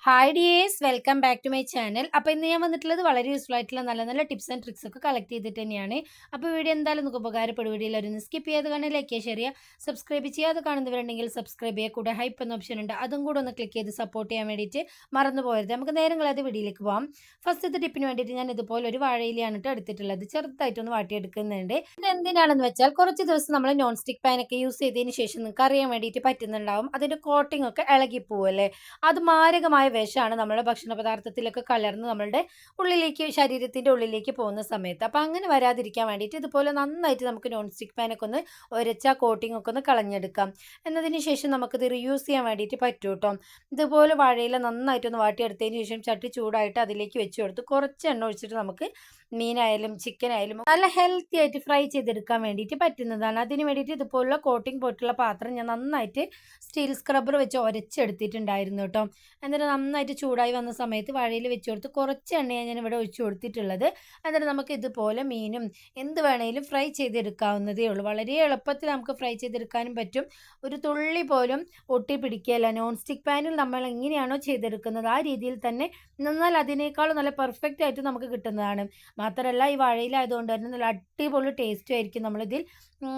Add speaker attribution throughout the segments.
Speaker 1: Hi dears, welcome back to my channel. അപ്പോൾ ഇന്ന് ഞാൻ വന്നിട്ടുള്ളത് വളരെ യൂസ്ഫുൾ ആയിട്ടുള്ള നല്ല നല്ല ടിപ്സ് ആൻഡ് ട്രിക്സ് ഒക്കെ കളക്ട് ചെയ്തിട്ട് തന്നെയാണ്. അപ്പോൾ വീഡിയോ എന്തായാലും നിങ്ങൾക്ക് ഉപകാരപ്പെടും. വീഡിയോയിൽ ഒരു സ്കിപ്പ് ചെയ്ത് കാണാൻ ലൈക്ക് ചെയ്യുക, ഷെയർ ചെയ്യുക, സബ്സ്ക്രൈബ് ചെയ്യാതെ കാണുന്നവരുണ്ടെങ്കിൽ സബ്സ്ക്രൈബ് ചെയ്യുക. കൂടെ ഹൈപ്പ് എന്ന ഓപ്ഷൻ ഉണ്ട്, അതും കൂടെ ഒന്ന് ക്ലിക്ക് ചെയ്ത് സപ്പോർട്ട് ചെയ്യാൻ വേണ്ടിയിട്ട് മറന്നു പോകരുത്. നമുക്ക് നേരങ്ങളായത് വീഡിയോയിലേക്ക് പോകാം. ഫസ്റ്റത്തെ ടിപ്പിന് വേണ്ടിയിട്ട് ഞാൻ ഇതുപോലെ ഒരു വാഴയിലാണ് എടുത്തിട്ടുള്ളത്. ചെറുതായിട്ടൊന്ന് വാട്ടിയെടുക്കുന്നുണ്ട്. ഇത് എന്തിനാണെന്ന് വെച്ചാൽ കുറച്ച് ദിവസം നമ്മൾ നോൺ സ്റ്റിക്ക് പാനൊക്കെ യൂസ് ചെയ്തതിന് ശേഷം നിങ്ങൾക്ക് അറിയാൻ വേണ്ടിയിട്ട് പറ്റുന്നുണ്ടാവും, അതിൻ്റെ കോട്ടിംഗ് ഒക്കെ ഇളകിപ്പോവല്ലേ. അത് മാരകമായ വിഷമാണ് നമ്മുടെ ഭക്ഷണ പദാർത്ഥത്തിലൊക്കെ കലർന്ന് നമ്മളുടെ ഉള്ളിലേക്ക്, ശരീരത്തിൻ്റെ ഉള്ളിലേക്ക് പോകുന്ന സമയത്ത്. അപ്പോൾ അങ്ങനെ വരാതിരിക്കാൻ വേണ്ടിയിട്ട് ഇതുപോലെ നന്നായിട്ട് നമുക്ക് നോൺ സ്റ്റിക്ക് പാനൊക്കെ ഒന്ന് ഒരച്ച കോട്ടിംഗ് ഒക്കെ ഒന്ന് കളഞ്ഞെടുക്കാം. എന്നതിന് ശേഷം നമുക്കിത് റീയൂസ് ചെയ്യാൻ വേണ്ടിയിട്ട് പറ്റും കേട്ടോ. ഇതുപോലെ വാഴയില നന്നായിട്ടൊന്ന് വാട്ടിയെടുത്തതിന് ശേഷം ചട്ടി ചൂടായിട്ട് അതിലേക്ക് വെച്ച് കൊടുത്ത് കുറച്ച് എണ്ണ ഒഴിച്ചിട്ട് നമുക്ക് മീനായാലും ചിക്കൻ ആയാലും നല്ല ഹെൽത്തി ആയിട്ട് ഫ്രൈ ചെയ്തെടുക്കാൻ വേണ്ടിയിട്ട് പറ്റുന്നതാണ്. അതിന് വേണ്ടിയിട്ട് ഇതുപോലുള്ള കോട്ടിംഗ് പോയിട്ടുള്ള പാത്രം ഞാൻ നന്നായിട്ട് സ്റ്റീൽ സ്ക്രബ്ബർ വെച്ച് ഉരച്ചെടുത്തിട്ടുണ്ടായിരുന്നു കേട്ടോ. എന്നിട്ട് നന്നായിട്ട് ചൂടായി വന്ന സമയത്ത് വാഴയിൽ വെച്ച് കൊടുത്ത് കുറച്ച് എണ്ണയാണ് ഞാൻ ഇവിടെ ഒഴിച്ചു കൊടുത്തിട്ടുള്ളത്. എന്നിട്ട് നമുക്ക് ഇതുപോലെ മീനും എന്ത് വേണേലും ഫ്രൈ ചെയ്തെടുക്കാവുന്നതേ ഉള്ളൂ. വളരെ എളുപ്പത്തിൽ നമുക്ക് ഫ്രൈ ചെയ്തെടുക്കാനും പറ്റും. ഒരു തുള്ളി പോലും ഒട്ടി പിടിക്കുകയല്ല. നോൺ സ്റ്റിക്ക് പാനിൽ നമ്മൾ എങ്ങനെയാണോ ചെയ്തെടുക്കുന്നത് ആ രീതിയിൽ തന്നെ എന്നാൽ അതിനേക്കാളും നല്ല പെർഫെക്റ്റ് ആയിട്ട് നമുക്ക് കിട്ടുന്നതാണ്. മാത്രമല്ല ഈ വാഴയിലായതുകൊണ്ട് തന്നെ നല്ല അടിപൊളി ടേസ്റ്റും ആയിരിക്കും നമ്മളിതിൽ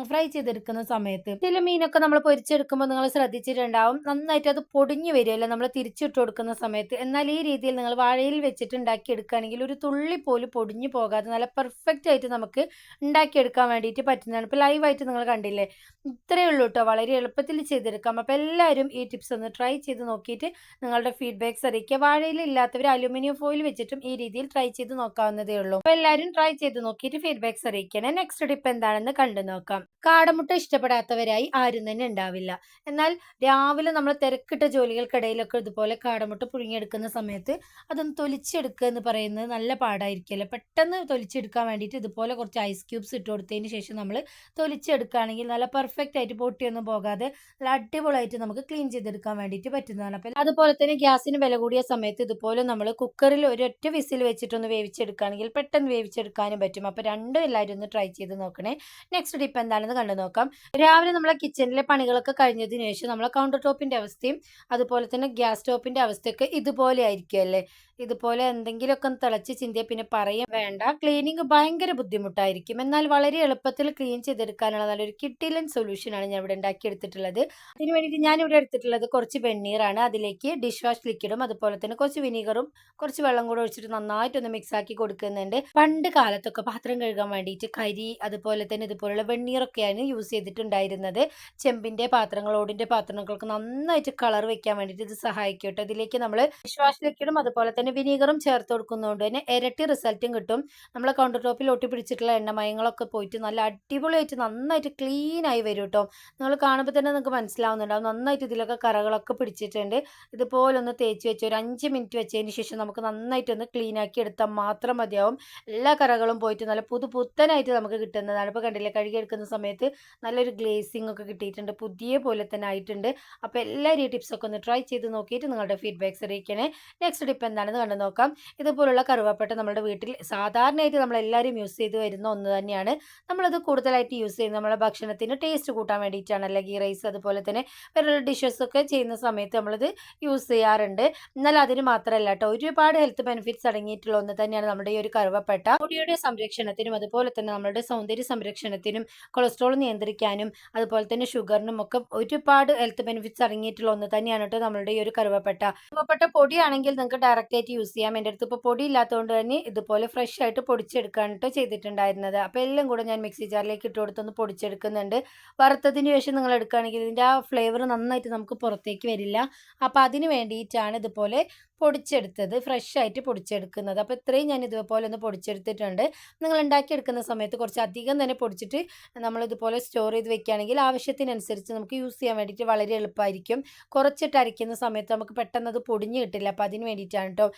Speaker 1: ഫ്രൈ ചെയ്തെടുക്കുന്ന സമയത്ത്. ചില മീനൊക്കെ നമ്മൾ പൊരിച്ചെടുക്കുമ്പോൾ നിങ്ങൾ ശ്രദ്ധിച്ചിട്ടുണ്ടാവും, നന്നായിട്ട് അത് പൊടിഞ്ഞു വരികയല്ല നമ്മൾ തിരിച്ചിട്ട് കൊടുക്കുന്ന സമയത്ത്. എന്നാൽ ഈ രീതിയിൽ നിങ്ങൾ വാഴയിൽ വെച്ചിട്ട് ഉണ്ടാക്കിയെടുക്കുകയാണെങ്കിൽ ഒരു തുള്ളി പോലും പൊടിഞ്ഞു പോകാതെ നല്ല പെർഫെക്റ്റ് ആയിട്ട് നമുക്ക് ഉണ്ടാക്കിയെടുക്കാൻ വേണ്ടിയിട്ട് പറ്റുന്നതാണ്. ഇപ്പോൾ ലൈവായിട്ട് നിങ്ങൾ കണ്ടില്ലേ, ഇത്രയേ ഉള്ളൂ കേട്ടോ. വളരെ എളുപ്പത്തിൽ ചെയ്തെടുക്കാം. അപ്പോൾ എല്ലാവരും ഈ ടിപ്സ് ഒന്ന് ട്രൈ ചെയ്ത് നോക്കിയിട്ട് നിങ്ങളുടെ ഫീഡ്ബാക്ക്സ് അറിയിക്കുക. വാഴയിൽ ഇല്ലാത്തവർ അലുമിനിയം ഫോയിൽ വെച്ചിട്ടും ഈ രീതിയിൽ ട്രൈ ചെയ്ത് നോക്കാവുന്നതേ ഉള്ളൂ. അപ്പോൾ എല്ലാവരും ട്രൈ ചെയ്ത് നോക്കിയിട്ട് ഫീഡ്ബാക്ക്സ് അറിയിക്കണേ. നെക്സ്റ്റ് ടിപ്പ് എന്താണെന്ന് കണ്ടു നോക്കാം. കാടമുട്ട ഇഷ്ടപ്പെടാത്തവരായി ആരും തന്നെ ഉണ്ടാവില്ല. എന്നാൽ രാവിലെ നമ്മൾ തിരക്കിട്ട ജോലികൾക്കിടയിലൊക്കെ ഇതുപോലെ കാടമുട്ട പുഴുങ്ങിയെടുക്കുന്ന സമയത്ത് അതൊന്ന് തൊലിച്ചെടുക്കുക എന്ന് പറയുന്നത് നല്ല പാടായിരിക്കുമല്ലോ. പെട്ടെന്ന് തൊലിച്ചെടുക്കാൻ വേണ്ടിയിട്ട് ഇതുപോലെ കുറച്ച് ഐസ് ക്യൂബ്സ് ഇട്ട് കൊടുത്തതിന് ശേഷം നമ്മൾ തൊലിച്ചെടുക്കുകയാണെങ്കിൽ നല്ല പെർഫെക്റ്റ് ആയിട്ട് പൊട്ടിയൊന്നും പോകാതെ നല്ല അടിപൊളിയായിട്ട് നമുക്ക് ക്ലീൻ ചെയ്തെടുക്കാൻ വേണ്ടിയിട്ട് പറ്റുന്നതാണ്. അപ്പം അതുപോലെ തന്നെ ഗ്യാസിന് വില കൂടിയ സമയത്ത് ഇതുപോലെ നമ്മൾ കുക്കറിൽ ഒരൊറ്റ വിസിൽ വെച്ചിട്ടൊന്ന് വേവിച്ചെടുക്കുകയാണെങ്കിൽ പെട്ടെന്ന് വേവിച്ചെടുക്കാനും പറ്റും. അപ്പോൾ രണ്ടും എല്ലാവരും ഒന്ന് ട്രൈ ചെയ്ത് നോക്കണേ. നെക്സ്റ്റ് ടിപ്പ് എന്താണെന്ന് കണ്ടു നോക്കാം. രാവിലെ നമ്മളെ കിച്ചണിലെ പണികളൊക്കെ കഴിഞ്ഞതിന് ശേഷം നമ്മളെ കൗണ്ടർ ടോപ്പിൻ്റെ അവസ്ഥയും അതുപോലെ തന്നെ ഗ്യാസ് സ്റ്റോപ്പിൻ്റെ അവസ്ഥയൊക്കെ ഇതുപോലെ ആയിരിക്കും അല്ലേ. ഇതുപോലെ എന്തെങ്കിലുമൊക്കെ ഒന്ന് തിളച്ച് ചിന്തിയാൽ പിന്നെ പറയാൻ വേണ്ട, ക്ലീനിങ് ഭയങ്കര ബുദ്ധിമുട്ടായിരിക്കും. എന്നാൽ വളരെ എളുപ്പത്തിൽ ക്ലീൻ ചെയ്തെടുക്കാനുള്ള നല്ലൊരു കിട്ടിലൻ സൊല്യൂഷനാണ് ഞാൻ ഇവിടെ ഉണ്ടാക്കിയെടുത്തിട്ടുള്ളത്. അതിന് വേണ്ടിയിട്ട് ഞാനിവിടെ എടുത്തിട്ടുള്ളത് കുറച്ച് വെണ്ണീറാണ്. അതിലേക്ക് ഡിഷ് വാഷ് ലിക്വിഡും അതുപോലെ തന്നെ കുറച്ച് വിനീഗറും കുറച്ച് വെള്ളം കൂടെ ഒഴിച്ചിട്ട് നന്നായിട്ടൊന്ന് മിക്സ് ആക്കി കൊടുക്കുന്നുണ്ട്. പണ്ട് കാലത്തൊക്കെ പാത്രം കഴുകാൻ വേണ്ടിയിട്ട് കരി അതുപോലെ തന്നെ ഇതുപോലുള്ള വെണ്ണീറൊക്കെയാണ് യൂസ് ചെയ്തിട്ടുണ്ടായിരുന്നത്. ചെമ്പിൻ്റെ പാത്രങ്ങൾ, ഓടിൻ്റെ പാത്രങ്ങൾക്ക് നന്നായിട്ട് കളർ വെക്കാൻ വേണ്ടിയിട്ട് ഇത് സഹായിക്കും കേട്ടോ. ഇതിലേക്ക് നമ്മൾ ഡിഷ് വാഷ് ലിക്വിഡും അതുപോലെ തന്നെ വിനീഗറും ചേർത്ത് കൊടുക്കുന്നതുകൊണ്ട് തന്നെ ഇരട്ടി റിസൾട്ടും കിട്ടും. നമ്മൾ കൗണ്ടർ ടോപ്പിൽ ഒട്ടിപ്പിടിച്ചിട്ടുള്ള എണ്ണമയങ്ങളൊക്കെ പോയിട്ട് നല്ല അടിപൊളിയായിട്ട് നന്നായിട്ട് ക്ലീൻ ആയി വരും കേട്ടോ. നിങ്ങൾ കാണുമ്പോൾ തന്നെ നിങ്ങൾക്ക് മനസ്സിലാവുന്നുണ്ടാവും നന്നായിട്ട് ഇതിലൊക്കെ കറകളൊക്കെ പിടിച്ചിട്ടുണ്ട്. ഇതുപോലെ ഒന്ന് തേച്ച് വെച്ച് ഒരു 5 മിനിറ്റ് വെച്ചതിന് ശേഷം നമുക്ക് നന്നായിട്ടൊന്ന് ക്ലീൻ ആക്കി എടുത്താൽ മാത്രം മതിയാവും. എല്ലാ കറകളും പോയിട്ട് നല്ല പുത്തനായിട്ട് നമുക്ക് കിട്ടുന്നതാണ്. ഇപ്പോൾ കണ്ടില്ലേ, കഴുകിയെടുക്കുന്ന സമയത്ത് നല്ലൊരു ഗ്ലേസിംഗ് ഒക്കെ കിട്ടിയിട്ടുണ്ട്, പുതിയ പോലെ തന്നെ ആയിട്ടുണ്ട്. അപ്പോൾ എല്ലാവരും ഈ ടിപ്സൊക്കെ ഒന്ന് ട്രൈ ചെയ്ത് നോക്കിയിട്ട് നിങ്ങളുടെ ഫീഡ്ബാക്ക്സ് അറിയിക്കണേ. നെക്സ്റ്റ് ടിപ്പ് എന്താണെന്ന് കണ്ടു നോക്കാം. ഇതുപോലുള്ള കറുവപ്പട്ട നമ്മുടെ വീട്ടിൽ സാധാരണയായിട്ട് നമ്മളെല്ലാവരും യൂസ് ചെയ്ത് വരുന്ന ഒന്ന് തന്നെയാണ്. നമ്മളത് കൂടുതലായിട്ട് യൂസ് ചെയ്യുന്നത് നമ്മുടെ ഭക്ഷണത്തിന് ടേസ്റ്റ് കൂട്ടാൻ വേണ്ടിയിട്ടാണല്ലോ. ഗീ റൈസ് അതുപോലെ തന്നെ വേറെ ഡിഷസൊക്കെ ചെയ്യുന്ന സമയത്ത് നമ്മളിത് യൂസ് ചെയ്യാറുണ്ട്. എന്നാൽ അതിന് മാത്രമല്ല കേട്ടോ, ഒരുപാട് ഹെൽത്ത് ബെനിഫിറ്റ്സ് അടങ്ങിയിട്ടുള്ള ഒന്ന് തന്നെയാണ് നമ്മുടെ ഈ ഒരു കറുവപ്പട്ട. മുടിയുടെ സംരക്ഷണത്തിനും അതുപോലെ തന്നെ നമ്മുടെ സൗന്ദര്യ സംരക്ഷണത്തിനും കൊളസ്ട്രോൾ നിയന്ത്രിക്കാനും അതുപോലെ തന്നെ ഷുഗറിനും ഒക്കെ ഒരുപാട് ഹെൽത്ത് ബെനിഫിറ്റ്സ് അടങ്ങിയിട്ടുള്ള ഒന്ന് തന്നെയാണ് കേട്ടോ നമ്മളുടെ ഈ ഒരു കറുവപ്പട്ട. കറുവപ്പട്ട പൊടിയാണെങ്കിൽ നിങ്ങൾക്ക് ഡയറക്റ്റ് ആയിട്ട് യൂസ് ചെയ്യാം. എൻ്റെ അടുത്ത് ഇപ്പോൾ പൊടി ഇല്ലാത്തതുകൊണ്ട് തന്നെ ഇതുപോലെ ഫ്രഷ് ആയിട്ട് പൊടിച്ചെടുക്കാണ് കേട്ടോ ചെയ്തിട്ടുണ്ടായിരുന്നത്. അപ്പോൾ എല്ലാം കൂടെ ഞാൻ മിക്സി ജാറിലേക്ക് ഇട്ട് കൊടുത്തൊന്ന് പൊടിച്ചെടുക്കുന്നുണ്ട്. വറുത്തതിന് ശേഷം നിങ്ങൾ എടുക്കുകയാണെങ്കിൽ ഇതിൻ്റെ ആ ഫ്ലേവർ നന്നായിട്ട് നമുക്ക് പുറത്തേക്ക് വരില്ല. അപ്പോൾ അതിന് വേണ്ടിയിട്ടാണ് ഇതുപോലെ പൊടിച്ചെടുത്തത്, ഫ്രഷ് ആയിട്ട് പൊടിച്ചെടുക്കുന്നത്. അപ്പോൾ ഇത്രയും ഞാൻ ഇതുപോലെ ഒന്ന് പൊടിച്ചെടുത്തിട്ടുണ്ട്. നിങ്ങൾ ഉണ്ടാക്കിയെടുക്കുന്ന സമയത്ത് കുറച്ച് അധികം തന്നെ പൊടിച്ചിട്ട് നമ്മളിതുപോലെ സ്റ്റോർ ചെയ്ത് വെക്കുകയാണെങ്കിൽ ആവശ്യത്തിനനുസരിച്ച് നമുക്ക് യൂസ് ചെയ്യാൻ വേണ്ടിയിട്ട് വളരെ എളുപ്പമായിരിക്കും. കുറച്ചിട്ട് അരയ്ക്കുന്ന സമയത്ത് നമുക്ക് പെട്ടെന്ന് അത് പൊടിഞ്ഞ് കിട്ടില്ല. അപ്പോൾ അതിന് വേണ്ടിയിട്ടാണ് കേട്ടോ.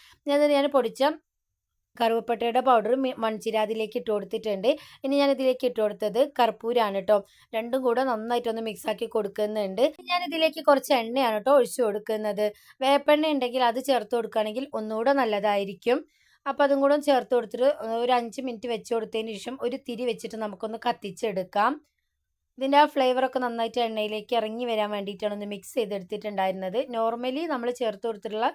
Speaker 1: ഞാൻ പൊടിച്ച കറുവപ്പട്ടയുടെ പൗഡർ മൺചിര അതിലേക്ക് ഇട്ട് കൊടുത്തിട്ടുണ്ട്. ഇനി ഞാൻ ഇതിലേക്ക് ഇട്ട് കൊടുത്തത് കർപ്പൂരാണ് കേട്ടോ. രണ്ടും കൂടെ നന്നായിട്ടൊന്ന് മിക്സാക്കി കൊടുക്കുന്നുണ്ട്. ഞാൻ ഇതിലേക്ക് കുറച്ച് എണ്ണയാണ് കേട്ടോ ഒഴിച്ചു കൊടുക്കുന്നത്. വേപ്പെണ്ണ ഉണ്ടെങ്കിൽ അത് ചേർത്ത് കൊടുക്കുകയാണെങ്കിൽ ഒന്നുകൂടെ നല്ലതായിരിക്കും. അപ്പോൾ അതും കൂടെ ചേർത്ത് കൊടുത്തിട്ട് ഒരു 5 മിനിറ്റ് വെച്ച് കൊടുത്തതിന് ശേഷം ഒരു തിരി വെച്ചിട്ട് നമുക്കൊന്ന് കത്തിച്ചെടുക്കാം. ഇതിൻ്റെ ആ ഫ്ലേവറൊക്കെ നന്നായിട്ട് എണ്ണയിലേക്ക് ഇറങ്ങി വരാൻ വേണ്ടിയിട്ടാണ് ഒന്ന് മിക്സ് ചെയ്തെടുത്തിട്ടുണ്ടായിരുന്നത്. നോർമലി നമ്മൾ ചേർത്ത് കൊടുത്തിട്ടുള്ള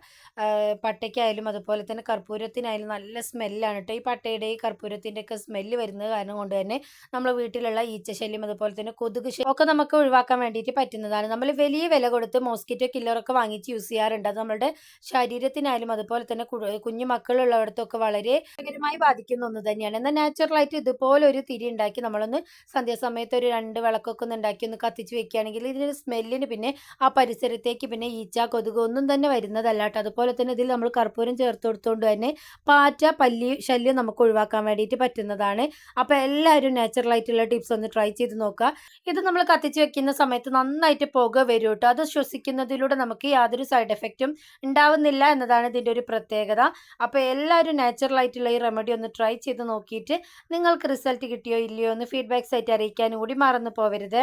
Speaker 1: പട്ടയ്ക്കായാലും അതുപോലെ തന്നെ കർപ്പൂരത്തിനായാലും നല്ല സ്മെല്ലാണ് കേട്ടോ. ഈ പട്ടയുടെ ഈ കർപ്പൂരത്തിൻ്റെ ഒക്കെ സ്മെല്ല് വരുന്നത് കാരണം കൊണ്ട് തന്നെ നമ്മൾ വീട്ടിലുള്ള ഈച്ചശല്യം അതുപോലെ തന്നെ കൊതുക് ശല്യം ഒക്കെ നമുക്ക് ഒഴിവാക്കാൻ വേണ്ടിയിട്ട് പറ്റുന്നതാണ്. നമ്മൾ വലിയ വില കൊടുത്ത് മോസ്കിറ്റോ കില്ലറൊക്കെ വാങ്ങിച്ച് യൂസ് ചെയ്യാറുണ്ട്. അത് നമ്മുടെ ശരീരത്തിനായാലും അതുപോലെ തന്നെ കുഞ്ഞു മക്കളുള്ളിടത്തൊക്കെ വളരെ ഭയങ്കരമായി ബാധിക്കുന്ന ഒന്ന് തന്നെയാണ്. എന്നാൽ നാച്ചുറലായിട്ട് ഇതുപോലെ ഒരു തിരി ഉണ്ടാക്കി നമ്മളൊന്ന് സന്ധ്യാസമയത്ത് ഒരു 2 വിളക്കൊക്കെ ഒന്ന് ഉണ്ടാക്കി ഒന്ന് കത്തിച്ച് വെക്കുകയാണെങ്കിൽ ഇതിൻ്റെ സ്മെല്ലിന് പിന്നെ ആ പരിസരത്തേക്ക് പിന്നെ ഈച്ച കൊതുക് ഒന്നും തന്നെ വരുന്നതല്ല കേട്ടോ. അതുപോലെ തന്നെ ഇതിൽ നമ്മൾ കർപ്പൂരം ചേർത്ത് കൊടുത്തുകൊണ്ട് തന്നെ പാറ്റ പല്ലി ശല്യം നമുക്ക് ഒഴിവാക്കാൻ വേണ്ടിയിട്ട് പറ്റുന്നതാണ്. അപ്പോൾ എല്ലാവരും നാച്ചുറലായിട്ടുള്ള ടിപ്സ് ഒന്ന് ട്രൈ ചെയ്ത് നോക്കുക. ഇത് നമ്മൾ കത്തിച്ച് വെക്കുന്ന സമയത്ത് നന്നായിട്ട് പുക വരും കേട്ടോ. അത് ശ്വസിക്കുന്നതിലൂടെ നമുക്ക് യാതൊരു സൈഡ് എഫക്റ്റും ഉണ്ടാവുന്നില്ല എന്നതാണ് ഇതിൻ്റെ ഒരു പ്രത്യേകത. അപ്പോൾ എല്ലാവരും നാച്ചുറലായിട്ടുള്ള ഈ റെമഡി ഒന്ന് ട്രൈ ചെയ്ത് നോക്കിയിട്ട് നിങ്ങൾക്ക് റിസൾട്ട് കിട്ടിയോ ഇല്ലയോ എന്ന് ഫീഡ്ബാക്സ് ആയിട്ട് അറിയിക്കാനും കൂടി മറന്നു പോവരുത്.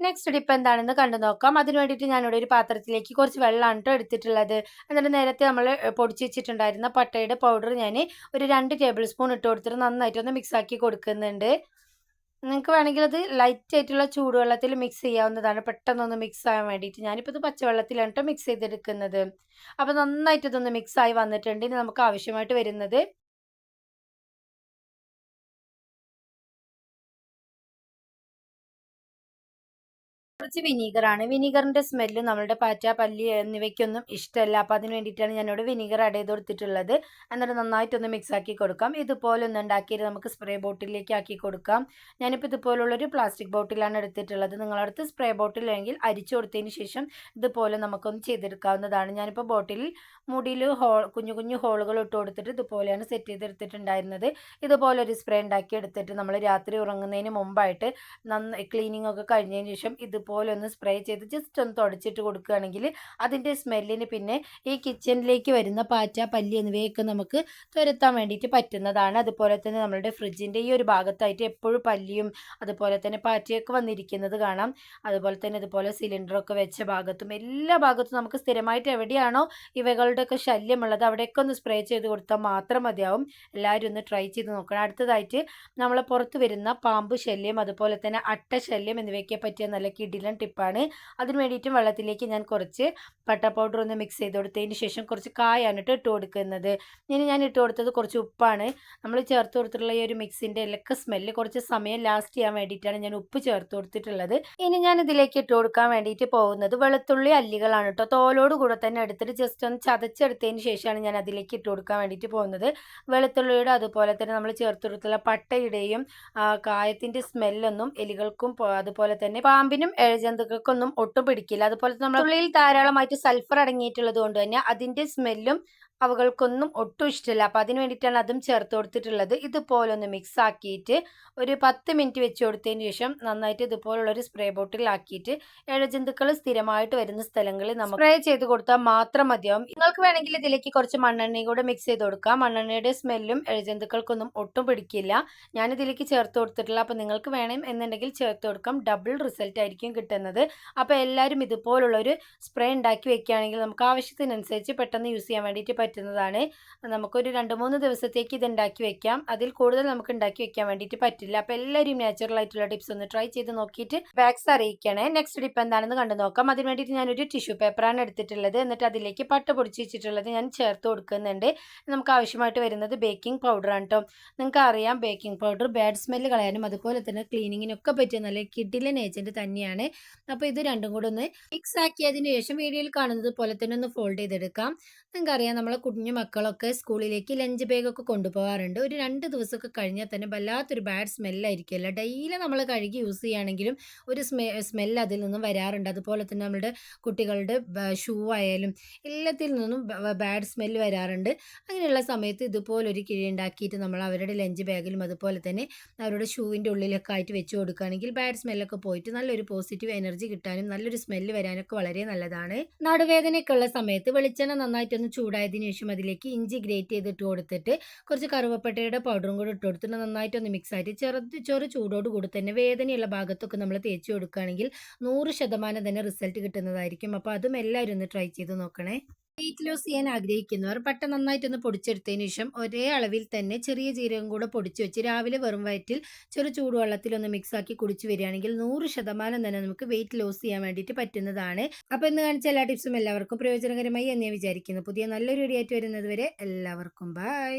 Speaker 1: നെക്സ്റ്റ് ടിപ്പ് എന്താണെന്ന് കണ്ടു നോക്കാം. അതിന് വേണ്ടിയിട്ട് ഞാനിവിടെ ഒരു പാത്രത്തിലേക്ക് കുറച്ച് വെള്ളമാണ് കേട്ടോ എടുത്തിട്ടുള്ളത്. എന്നിട്ട് നേരത്തെ നമ്മൾ പൊടിച്ച് വെച്ചിട്ടുണ്ടായിരുന്ന പട്ടയുടെ പൗഡർ ഞാൻ ഒരു 2 ടേബിൾ സ്പൂൺ ഇട്ട് കൊടുത്തിട്ട് നന്നായിട്ടൊന്ന് മിക്സ് ആക്കി കൊടുക്കുന്നുണ്ട്. നിങ്ങൾക്ക് വേണമെങ്കിൽ അത് ലൈറ്റ് ആയിട്ടുള്ള ചൂടുവെള്ളത്തിൽ മിക്സ് ചെയ്യാവുന്നതാണ്, പെട്ടെന്നൊന്ന് മിക്സ് ആകാൻ വേണ്ടിയിട്ട്. ഞാനിപ്പോൾ ഇത് പച്ചവെള്ളത്തിലാണ് കേട്ടോ മിക്സ് ചെയ്തെടുക്കുന്നത്. അപ്പോൾ നന്നായിട്ട് ഇതൊന്ന് മിക്സ് ആയി വന്നിട്ടുണ്ട്. ഇനി നമുക്ക് ആവശ്യമായിട്ട് വരുന്നത് കുറച്ച് വിനീഗറാണ്. വിനീഗറിൻ്റെ സ്മെല്ല് നമ്മളുടെ പാറ്റ, പല്ലി എന്നിവയ്ക്കൊന്നും ഇഷ്ടമല്ല. അപ്പോൾ അതിന് വേണ്ടിയിട്ടാണ് ഞാനിവിടെ വിനീഗർ ആഡ് ചെയ്ത് കൊടുത്തിട്ടുള്ളത്. എന്നിട്ട് നന്നായിട്ടൊന്ന് മിക്സ് ആക്കി കൊടുക്കാം. ഇതുപോലെ ഒന്ന് ഉണ്ടാക്കിയിട്ട് നമുക്ക് സ്പ്രേ ബോട്ടിലേക്ക് ആക്കി കൊടുക്കാം. ഞാനിപ്പോൾ ഇതുപോലുള്ളൊരു പ്ലാസ്റ്റിക് ബോട്ടിലാണ് എടുത്തിട്ടുള്ളത്. നിങ്ങളടുത്ത് സ്പ്രേ ബോട്ടിലെങ്കിൽ അരിച്ചു കൊടുത്തതിന് ശേഷം ഇതുപോലെ നമുക്കൊന്ന് ചെയ്തെടുക്കാവുന്നതാണ്. ഞാനിപ്പോൾ ബോട്ടിലിൽ മുടിയിൽ കുഞ്ഞു കുഞ്ഞു ഹോളുകൾ ഇട്ട് കൊടുത്തിട്ട് ഇതുപോലെയാണ് സെറ്റ് ചെയ്തെടുത്തിട്ടുണ്ടായിരുന്നത്. ഇതുപോലെ ഒരു സ്പ്രേ ഉണ്ടാക്കി എടുത്തിട്ട് നമ്മൾ രാത്രി ഉറങ്ങുന്നതിന് മുമ്പായിട്ട് ക്ലീനിങ് ഒക്കെ കഴിഞ്ഞതിന് ശേഷം ഇതുപോലെ ഒന്ന് സ്പ്രേ ചെയ്ത് ജസ്റ്റ് ഒന്ന് തുടച്ചിട്ട് കൊടുക്കുകയാണെങ്കിൽ അതിൻ്റെ സ്മെല്ലിന് പിന്നെ ഈ കിച്ചണിലേക്ക് വരുന്ന പാറ്റ, പല്ലി എന്നിവയൊക്കെ നമുക്ക് തുരത്താൻ വേണ്ടിയിട്ട് പറ്റുന്നതാണ്. അതുപോലെ തന്നെ നമ്മളുടെ ഫ്രിഡ്ജിൻ്റെ ഈ ഒരു ഭാഗത്തായിട്ട് എപ്പോഴും പല്ലിയും അതുപോലെ തന്നെ പാറ്റയൊക്കെ വന്നിരിക്കുന്നത് കാണാം. അതുപോലെ തന്നെ ഇതുപോലെ സിലിണ്ടറൊക്കെ വെച്ച ഭാഗത്തും എല്ലാ ഭാഗത്തും നമുക്ക് സ്ഥിരമായിട്ട് എവിടെയാണോ ഇവകളുടെയൊക്കെ ശല്യമുള്ളത് അവിടെയൊക്കെ ഒന്ന് സ്പ്രേ ചെയ്ത് കൊടുത്താൽ മാത്രം മതിയാവും. എല്ലാവരും ഒന്ന് ട്രൈ ചെയ്ത് നോക്കണം. അടുത്തതായിട്ട് നമ്മൾ പുറത്ത് വരുന്ന പാമ്പ് ശല്യം അതുപോലെ തന്നെ അട്ട ശല്യം എന്നിവയ്ക്ക് പറ്റിയ നല്ല കിടിലൻ ടിപ്പാണ്. അതിന് വേണ്ടിയിട്ടും വെള്ളത്തിലേക്ക് ഞാൻ കുറച്ച് പട്ട പൗഡർ ഒന്ന് മിക്സ് ചെയ്ത് കൊടുത്തതിന് ശേഷം കുറച്ച് കായാണ് ഇട്ട് കൊടുക്കുന്നത്. ഇനി ഞാൻ ഇട്ട് കൊടുത്തത് കുറച്ച് ഉപ്പാണ്. നമ്മൾ ചേർത്ത് കൊടുത്തിട്ടുള്ള ഈ ഒരു മിക്സിൻ്റെ ഇലക്ക സ്മെല്ല് കുറച്ച് സമയം ലാസ്റ്റ് ചെയ്യാൻ വേണ്ടിയിട്ടാണ് ഞാൻ ഉപ്പ് ചേർത്ത് കൊടുത്തിട്ടുള്ളത്. ഇനി ഞാൻ ഇതിലേക്ക് ഇട്ട് കൊടുക്കാൻ വേണ്ടിയിട്ട് പോകുന്നത് വെളുത്തുള്ളി അല്ലികളാണ് കേട്ടോ. തോലോട് കൂടെ തന്നെ എടുത്തിട്ട് ജസ്റ്റ് ഒന്ന് ചതച്ചെടുത്തതിന് ശേഷമാണ് ഞാൻ അതിലേക്ക് ഇട്ട് കൊടുക്കാൻ വേണ്ടിയിട്ട് പോകുന്നത്. വെളുത്തുള്ളിയുടെ അതുപോലെ തന്നെ നമ്മൾ ചേർത്ത് കൊടുത്തുള്ള പട്ടയുടെയും കായത്തിൻ്റെ സ്മെല്ലൊന്നും എലികൾക്കും അതുപോലെ തന്നെ പാമ്പിനും ഇഴജന്തുക്കൾക്കൊന്നും ഒട്ടും പിടിക്കില്ല. അതുപോലെ തന്നെ നമ്മുടെ ഉള്ളിൽ ധാരാളമായിട്ട് സൾഫർ അടങ്ങിയിട്ടുള്ളത് കൊണ്ട് തന്നെ അതിൻ്റെ സ്മെല്ലും അവകൾക്കൊന്നും ഒട്ടും ഇഷ്ടമില്ല. അപ്പോൾ അതിന് വേണ്ടിയിട്ടാണ് അതും ചേർത്ത് കൊടുത്തിട്ടുള്ളത്. ഇതുപോലെ ഒന്ന് മിക്സ് ആക്കിയിട്ട് ഒരു 10 മിനിറ്റ് വെച്ച് കൊടുത്തതിന് ശേഷം നന്നായിട്ട് ഇതുപോലുള്ളൊരു സ്പ്രേ ബോട്ടിലാക്കിയിട്ട് ഇഴജന്തുക്കൾ സ്ഥിരമായിട്ട് വരുന്ന സ്ഥലങ്ങളിൽ നമുക്ക് സ്പ്രേ ചെയ്ത് കൊടുത്താൽ മാത്രം മതിയാവും. നിങ്ങൾക്ക് വേണമെങ്കിൽ ഇതിലേക്ക് കുറച്ച് മണ്ണെണ്ണയും കൂടെ മിക്സ് ചെയ്ത് കൊടുക്കാം. മണ്ണെണ്ണയുടെ സ്മെല്ലും ഇഴജന്തുക്കൾക്കൊന്നും ഒട്ടും പിടിക്കില്ല. ഞാനിതിലേക്ക് ചേർത്ത് കൊടുത്തിട്ടില്ല. അപ്പോൾ നിങ്ങൾക്ക് വേണം എന്നുണ്ടെങ്കിൽ ചേർത്ത് കൊടുക്കാം. ഡബിൾ റിസൾട്ട് ആയിരിക്കും കിട്ടുന്നത്. അപ്പോൾ എല്ലാവരും ഇതുപോലുള്ളൊരു സ്പ്രേ ഉണ്ടാക്കി വെക്കുകയാണെങ്കിൽ നമുക്ക് ആവശ്യത്തിനനുസരിച്ച് പെട്ടെന്ന് യൂസ് ചെയ്യാൻ വേണ്ടിയിട്ട് പറ്റുന്നതാണ്. നമുക്കൊരു 2-3 ദിവസത്തേക്ക് ഇത് ഉണ്ടാക്കി വെക്കാം. അതിൽ കൂടുതൽ നമുക്ക് ഉണ്ടാക്കി വെക്കാൻ വേണ്ടിയിട്ട് പറ്റില്ല. അപ്പോൾ എല്ലാവരും നാച്ചുറൽ ആയിട്ടുള്ള ടിപ്സ് ഒന്ന് ട്രൈ ചെയ്ത് നോക്കിയിട്ട് ബാക്സ് അറിയിക്കണേ. നെക്സ്റ്റ് ടിപ്പ് എന്താണെന്ന് കണ്ടു നോക്കാം. അതിന് വേണ്ടിയിട്ട് ഞാനൊരു ടിഷ്യൂ പേപ്പറാണ് എടുത്തിട്ടുള്ളത്. എന്നിട്ട് അതിലേക്ക് പട്ട പൊടിച്ച് വെച്ചിട്ടുള്ളത് ഞാൻ ചേർത്ത് കൊടുക്കുന്നുണ്ട്. നമുക്ക് ആവശ്യമായിട്ട് വരുന്നത് ബേക്കിംഗ് പൗഡറാണ് കേട്ടോ. നിങ്ങൾക്ക് അറിയാം ബേക്കിംഗ് പൗഡർ ബാഡ് സ്മെല്ല് കളയാനും അതുപോലെ തന്നെ ക്ലീനിങ്ങിനൊക്കെ പറ്റിയ നല്ല കിഡിലൻ ഏജൻറ്റ് തന്നെയാണ്. അപ്പോൾ ഇത് രണ്ടും കൂടെ ഒന്ന് മിക്സ് ആക്കിയതിന് ശേഷം വീഡിയോയിൽ കാണുന്നത് പോലെ തന്നെ ഒന്ന് ഫോൾഡ് ചെയ്തെടുക്കാം. നിങ്ങൾക്കറിയാം നമ്മളെ കുഞ്ഞു മക്കളൊക്കെ സ്കൂളിലേക്ക് ലഞ്ച് ബാഗൊക്കെ കൊണ്ടുപോകാറുണ്ട്. ഒരു 2 ദിവസമൊക്കെ കഴിഞ്ഞാൽ തന്നെ വല്ലാത്തൊരു ബാഡ് സ്മെല്ലായിരിക്കുമല്ലോ. ഡെയിലി നമ്മൾ കഴുകി യൂസ് ചെയ്യുകയാണെങ്കിലും ഒരു സ്മെല്ല് അതിൽ നിന്നും വരാറുണ്ട്. അതുപോലെ തന്നെ നമ്മുടെ കുട്ടികളുടെ ഷൂ ആയാലും എല്ലാത്തിൽ നിന്നും ബാഡ് സ്മെല്ല് വരാറുണ്ട്. അങ്ങനെയുള്ള സമയത്ത് ഇതുപോലൊരു കിഴി ഉണ്ടാക്കിയിട്ട് നമ്മൾ അവരുടെ ലഞ്ച് ബാഗിലും അതുപോലെ തന്നെ അവരുടെ ഷൂവിൻ്റെ ഉള്ളിലൊക്കെ ആയിട്ട് വെച്ച് കൊടുക്കുകയാണെങ്കിൽ ബാഡ് സ്മെല്ലൊക്കെ പോയിട്ട് നല്ലൊരു പോസിറ്റീവ് എനർജി കിട്ടാനും നല്ലൊരു സ്മെല്ല് വരാനൊക്കെ വളരെ നല്ലതാണ്. നടുവേദനയൊക്കെ ഉള്ള സമയത്ത് വെളിച്ചെണ്ണ നന്നായിട്ടൊന്ന് ചൂടായതിനു ശേഷം അതിലേക്ക് ഇഞ്ചി ഗ്രേറ്റ് ചെയ്തിട്ട് കൊടുത്തിട്ട് കുറച്ച് കറുവപ്പട്ടയുടെ പൗഡറും കൂടെ ഇട്ട് കൊടുത്തിട്ട് നന്നായിട്ടൊന്ന് മിക്സ് ആയിട്ട് ചെറു ചൂടോട് കൂടി തന്നെ വേദനയുള്ള ഭാഗത്തൊക്കെ നമ്മൾ തേച്ച് കൊടുക്കുകയാണെങ്കിൽ 100% തന്നെ റിസൾട്ട് കിട്ടുന്നതായിരിക്കും. അപ്പോൾ അതും എല്ലാവരും ഒന്ന് ട്രൈ ചെയ്ത് നോക്കണേ. വെയിറ്റ് ലോസ് ചെയ്യാൻ ആഗ്രഹിക്കുന്നവർ പട്ട നന്നായിട്ടൊന്ന് പൊടിച്ചെടുത്തതിന് ശേഷം ഒരേ അളവിൽ തന്നെ ചെറിയ ജീരകം കൂടെ പൊടിച്ച് വെച്ച് രാവിലെ വെറും വയറ്റിൽ ചെറു ചൂടുവെള്ളത്തിൽ ഒന്ന് മിക്സ് ആക്കി കുടിച്ചു വരികയാണെങ്കിൽ 100% തന്നെ നമുക്ക് വെയിറ്റ് ലോസ് ചെയ്യാൻ വേണ്ടിയിട്ട് പറ്റുന്നതാണ്. അപ്പോൾ ഇന്ന് കാണിച്ച എല്ലാ ടിപ്സും എല്ലാവർക്കും പ്രയോജനകരമായി എന്ന് ഞാൻ വിചാരിക്കുന്നു. പുതിയ നല്ലൊരു വീഡിയോ ആയിട്ട് വരുന്നത് വരെ എല്ലാവർക്കും ബൈ.